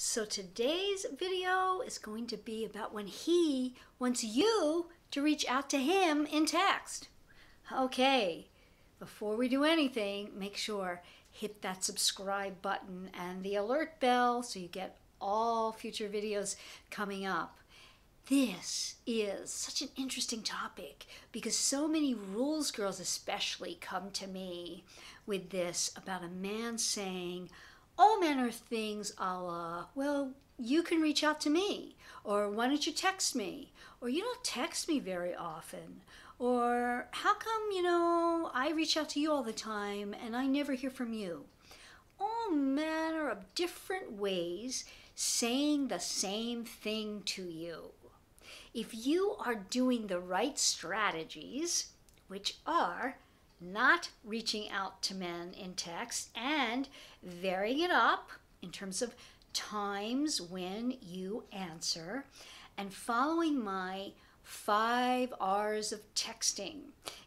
So today's video is going to be about when he wants you to reach out to him in text. Okay, before we do anything, make sure hit that subscribe button and the alert bell so you get all future videos coming up. This is such an interesting topic because so many rules girls especially come to me with this about a man saying all manner of things a la, well, you can reach out to me, or why don't you text me, or you don't text me very often, or how come, I reach out to you all the time and I never hear from you. All manner of different ways saying the same thing to you. If you are doing the right strategies, which are not reaching out to men in text and varying it up in terms of times when you answer, and following my 5 R's of texting.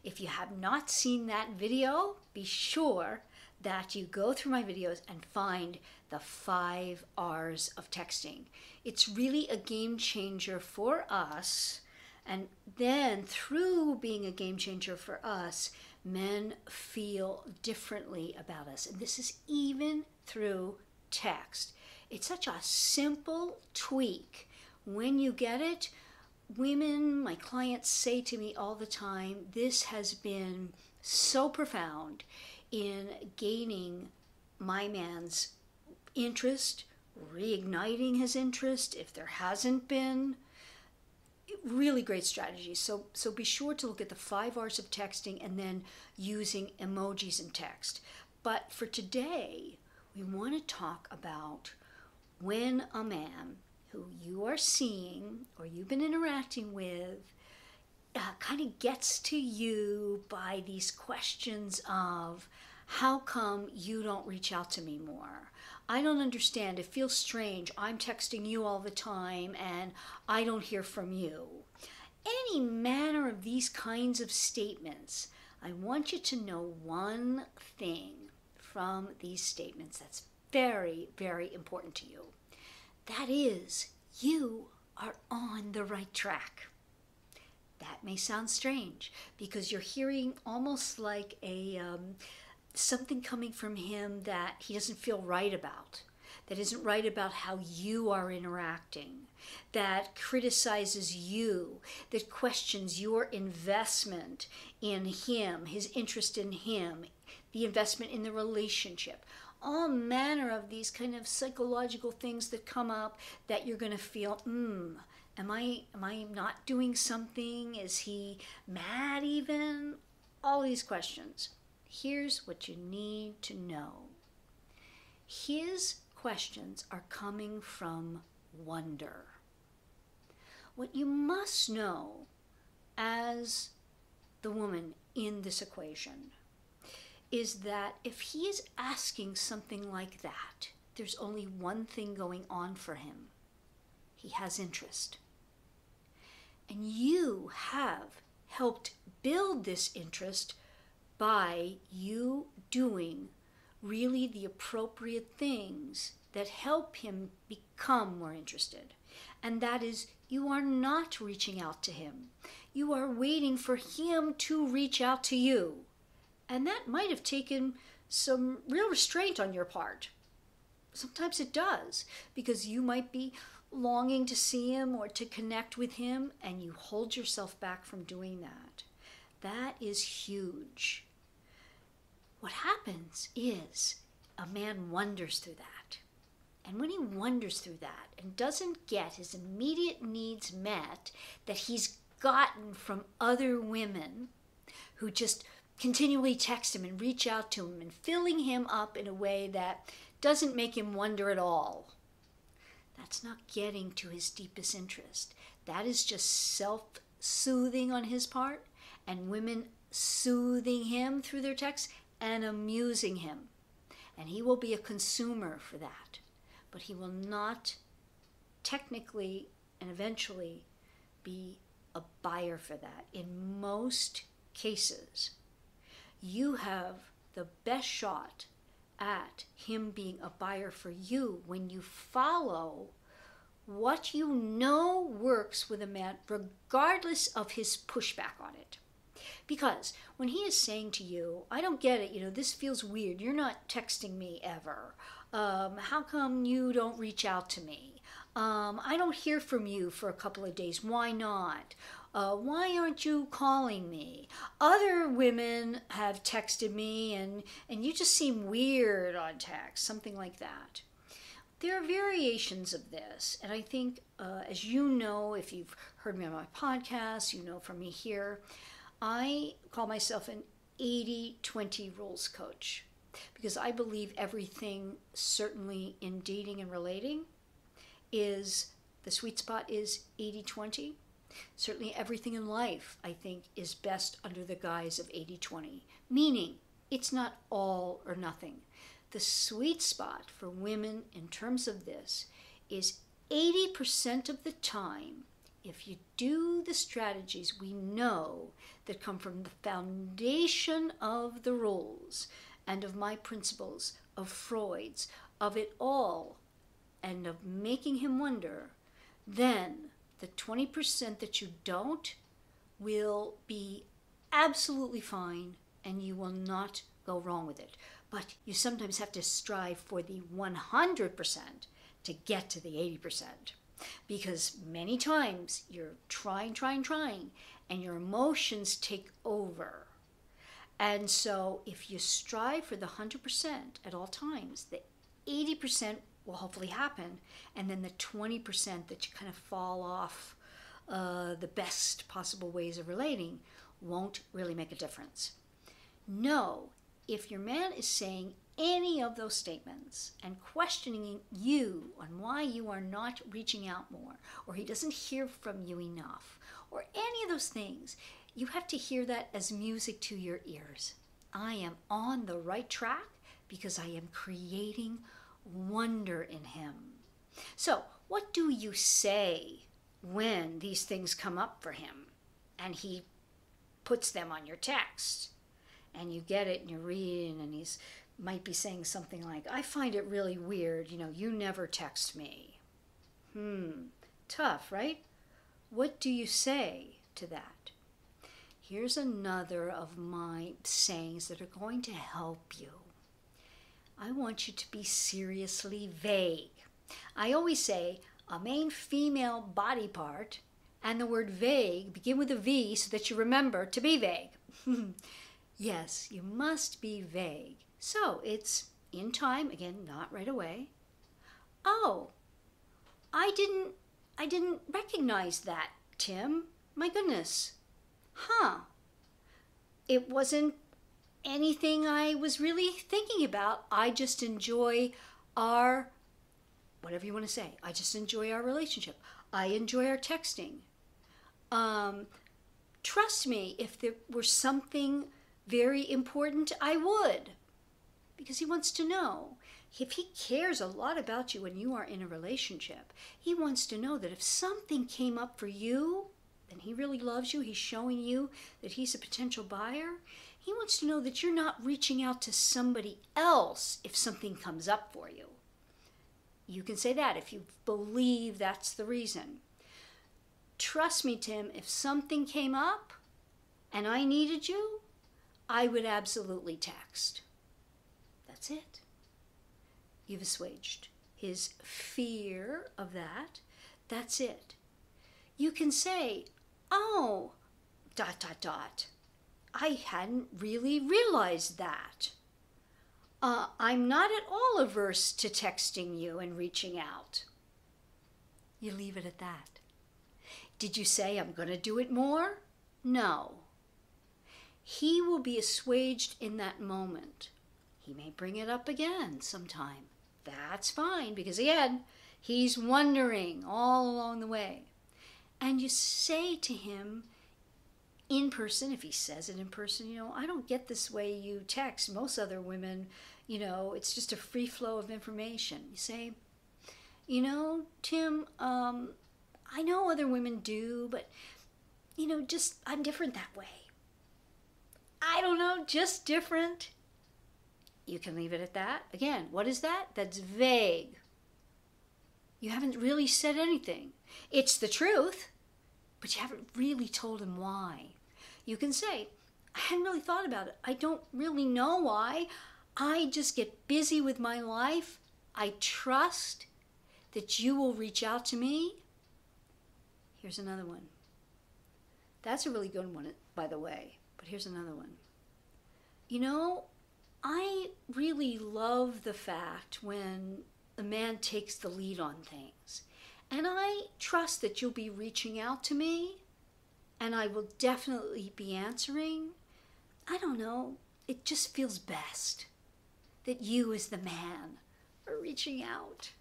If you have not seen that video, be sure that you go through my videos and find the 5 R's of texting. It's really a game changer for us, and then through being a game changer for us, men feel differently about us. And this is even through text. It's such a simple tweak. When you get it, women, my clients say to me all the time, this has been so profound in gaining my man's interest, reigniting his interest if there hasn't been. Really great strategy. So be sure to look at the 5 R's of texting and then using emojis in text. But for today, we want to talk about when a man who you are seeing or you've been interacting with kind of gets to you by these questions of, how come you don't reach out to me more? I don't understand. It feels strange. I'm texting you all the time and I don't hear from you. Any manner of these kinds of statements, I want you to know one thing from these statements that's very, very important to you. That is, you are on the right track. That may sound strange because you're hearing almost like something coming from him that he doesn't feel right about, that isn't right about how you are interacting, that criticizes you, that questions your investment in him, his interest in him, the investment in the relationship. All manner of these kind of psychological things that come up that you're going to feel, am I not doing something? Is he mad even? All these questions. Here's what you need to know. His questions are coming from wonder. What you must know as the woman in this equation is that if he is asking something like that, there's only one thing going on for him. He has interest. And you have helped build this interest by you doing really the appropriate things that help him become more interested. And that is, you are not reaching out to him. You are waiting for him to reach out to you. And that might have taken some real restraint on your part. Sometimes it does, because you might be longing to see him or to connect with him, and you hold yourself back from doing that. That is huge. What happens is a man wanders through that. And when he wanders through that and doesn't get his immediate needs met that he's gotten from other women who just continually text him and reach out to him and filling him up in a way that doesn't make him wonder at all, that's not getting to his deepest interest. That is just self-soothing on his part, and women soothing him through their texts and amusing him. And he will be a consumer for that. But he will not technically and eventually be a buyer for that. In most cases, you have the best shot at him being a buyer for you when you follow what you know works with a man, regardless of his pushback on it. Because when he is saying to you, I don't get it, this feels weird. You're not texting me ever. How come you don't reach out to me? I don't hear from you for a couple of days. Why not? Why aren't you calling me? Other women have texted me and you just seem weird on text, something like that. There are variations of this, and I think, as you know, if you've heard me on my podcast, you know from me here, I call myself an 80-20 rules coach because I believe everything, certainly in dating and relating, is the sweet spot is 80-20. Certainly everything in life, I think, is best under the guise of 80-20, meaning it's not all or nothing. The sweet spot for women in terms of this is 80% of the time, if you do the strategies we know that come from the foundation of the rules and of my principles, of Freud's, of it all, and of making him wonder, then the 20% that you don't will be absolutely fine and you will not go wrong with it. But you sometimes have to strive for the 100% to get to the 80%. Because many times you're trying, and your emotions take over. And so if you strive for the 100% at all times, the 80% will hopefully happen, and then the 20% that you kind of fall off the best possible ways of relating won't really make a difference. No, if your man is saying any of those statements and questioning you on why you are not reaching out more, or he doesn't hear from you enough, or any of those things, you have to hear that as music to your ears. I am on the right track because I am creating wonder in him. So, what do you say when these things come up for him and he puts them on your text and you get it and you're reading and he's might be saying something like, I find it really weird, you never text me. Tough, right? What do you say to that? Here's another of my sayings that are going to help you. I want you to be seriously vague. I always say a main female body part and the word vague begin with a V so that you remember to be vague. Yes, you must be vague. So it's in time, again, not right away. Oh, I didn't recognize that, Tim. My goodness. It wasn't anything I was really thinking about. I just enjoy our, whatever you want to say, I just enjoy our relationship. I enjoy our texting. Trust me, if there were something very important, I would. Because he wants to know. If he cares a lot about you when you are in a relationship, he wants to know that if something came up for you, then he really loves you, he's showing you that he's a potential buyer. He wants to know that you're not reaching out to somebody else if something comes up for you. You can say that if you believe that's the reason. Trust me, Tim, if something came up and I needed you, I would absolutely text. That's it. You've assuaged his fear of that. That's it. You can say, oh, ... I hadn't really realized that. I'm not at all averse to texting you and reaching out. You leave it at that. Did you say I'm going to do it more? No. He will be assuaged in that moment. He may bring it up again sometime. That's fine, because again, he's wondering all along the way. And you say to him in person, if he says it in person, I don't get this way you text. Most other women, it's just a free flow of information. You say, Tim, I know other women do, but, just I'm different that way. I don't know, just different. You can leave it at that. Again, what is that? That's vague. You haven't really said anything. It's the truth, but you haven't really told him why. You can say, I hadn't really thought about it. I don't really know why. I just get busy with my life. I trust that you will reach out to me. Here's another one. That's a really good one, by the way. But here's another one. You know, I really love the fact when a man takes the lead on things. And I trust that you'll be reaching out to me, and I will definitely be answering. I don't know, it just feels best that you as the man are reaching out.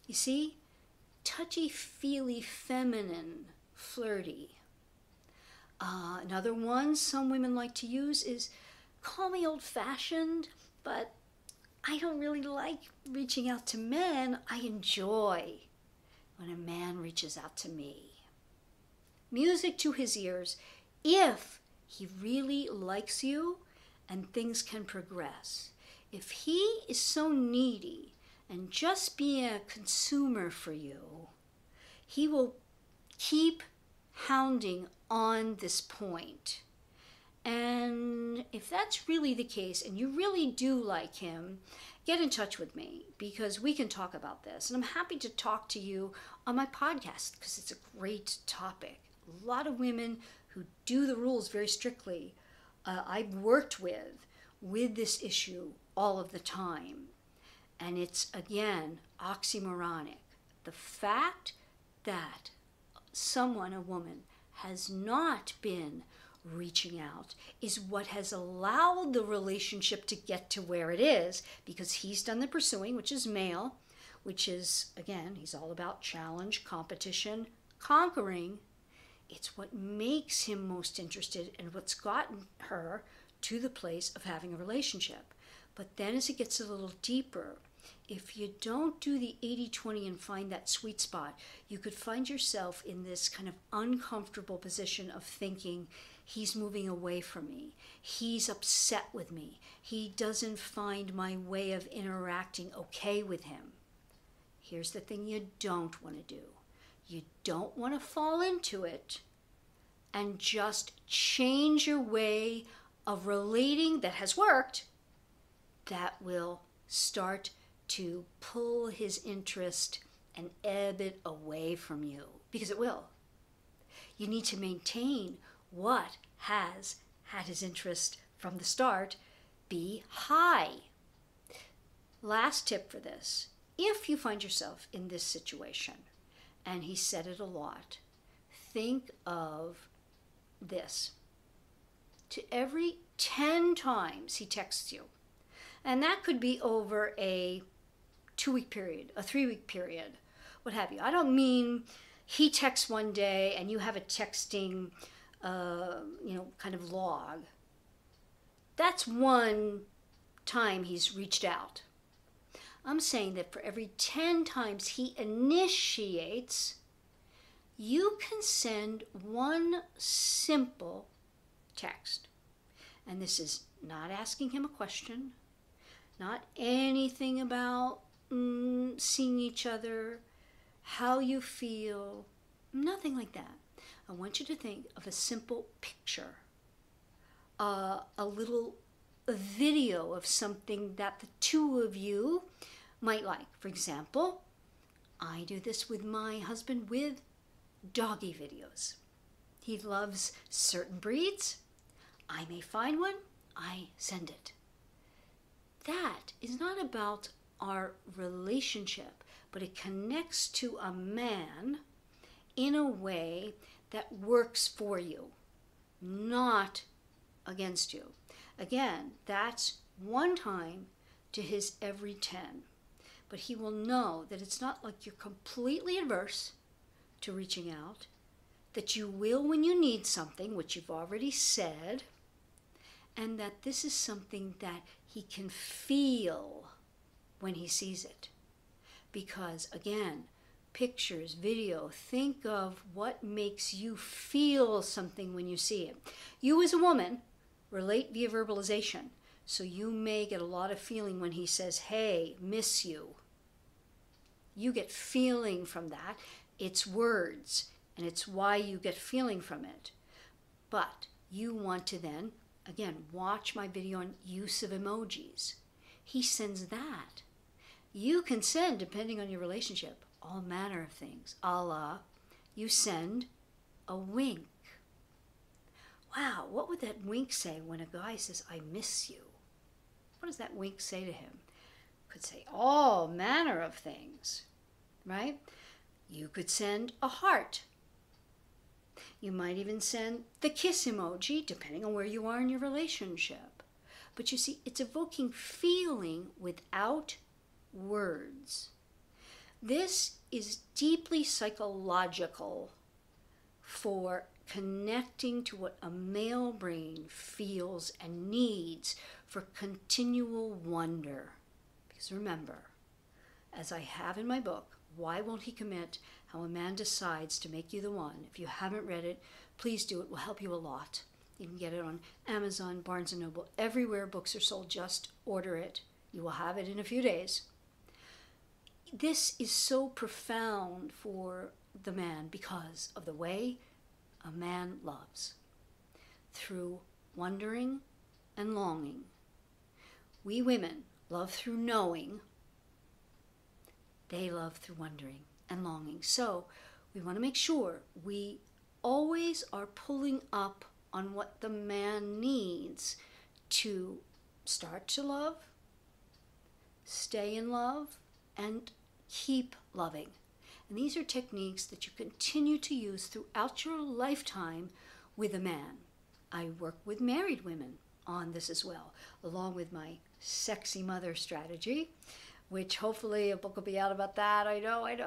You see? Touchy-feely, feminine, flirty. Another one some women like to use is, call me old-fashioned, but I don't really like reaching out to men. I enjoy when a man reaches out to me. Music to his ears if he really likes you and things can progress. If he is so needy and just being a consumer for you, he will keep hounding on this point. And if that's really the case and you really do like him, get in touch with me because we can talk about this. And I'm happy to talk to you on my podcast because it's a great topic. A lot of women who do the rules very strictly, I've worked with this issue all of the time. And it's, again, oxymoronic. The fact that someone, a woman, has not been reaching out is what has allowed the relationship to get to where it is, because he's done the pursuing, which is male, which is, again, he's all about challenge, competition, conquering. It's what makes him most interested and what's gotten her to the place of having a relationship. But then as it gets a little deeper, if you don't do the 80-20 and find that sweet spot, you could find yourself in this kind of uncomfortable position of thinking, he's moving away from me. He's upset with me. He doesn't find my way of interacting okay with him. Here's the thing you don't want to do. You don't want to fall into it and just change your way of relating that has worked, that will start to pull his interest and ebb it away from you, because it will. You need to maintain what has had his interest from the start be high. Last tip for this, if you find yourself in this situation, and he said it a lot, think of this. To every 10 times he texts you, and that could be over a 2-week period, a 3-week period, what have you. I don't mean he texts one day and you have a texting, kind of log. That's one time he's reached out. I'm saying that for every 10 times he initiates, you can send one simple text. And this is not asking him a question, not anything about seeing each other, how you feel, nothing like that. I want you to think of a simple picture, a little video of something that the two of you might like. For example, I do this with my husband with doggy videos. He loves certain breeds. I may find one, I send it. That is not about our relationship, but it connects to a man in a way that works for you, not against you. Again, that's one time to his every 10. But he will know that it's not like you're completely adverse to reaching out, that you will when you need something, which you've already said, and that this is something that he can feel when he sees it. Because, again, pictures, video, think of what makes you feel something when you see it. You as a woman relate via verbalization. So you may get a lot of feeling when he says, hey, miss you. You get feeling from that. It's words, and it's why you get feeling from it. But you want to then, again, watch my video on use of emojis. He sends that. You can send, depending on your relationship, all manner of things. A la, you send a wink. Wow, what would that wink say when a guy says, I miss you? What does that wink say to him? Could say all manner of things, right? You could send a heart. You might even send the kiss emoji, depending on where you are in your relationship. But you see, it's evoking feeling without words. This is deeply psychological for connecting to what a male brain feels and needs for continual wonder. Because remember, as I have in my book, Why Won't He Commit? How a Man Decides to Make You the One. If you haven't read it, please do. It will help you a lot. You can get it on Amazon, Barnes & Noble, everywhere books are sold. Just order it. You will have it in a few days. This is so profound for the man because of the way a man loves. Through wondering and longing. We women love through knowing. They love through wondering and longing. So we want to make sure we always are pulling up on what the man needs to start to love, stay in love, and keep loving. And these are techniques that you continue to use throughout your lifetime with a man. I work with married women on this as well, along with my sexy mother strategy, which hopefully a book will be out about that. I know, I'm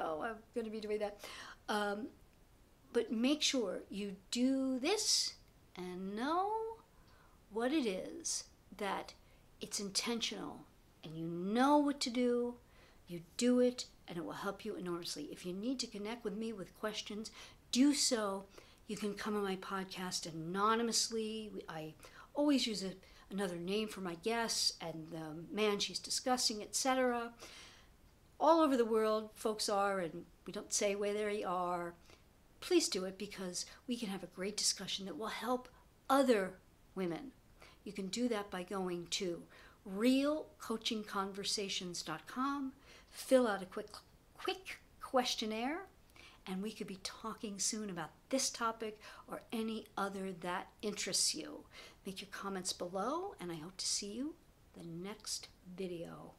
going to be doing that. But make sure you do this and know what it is, that it's intentional and you know what to do, you do it, and it will help you enormously. If you need to connect with me with questions, do so. You can come on my podcast anonymously. I always use another name for my guests and the man she's discussing, etc. All over the world, folks are, and we don't say where they are. Please do it because we can have a great discussion that will help other women. You can do that by going to realcoachingconversations.com, fill out a quick questionnaire, and we could be talking soon about this topic or any other that interests you. Make your comments below, and I hope to see you the next video.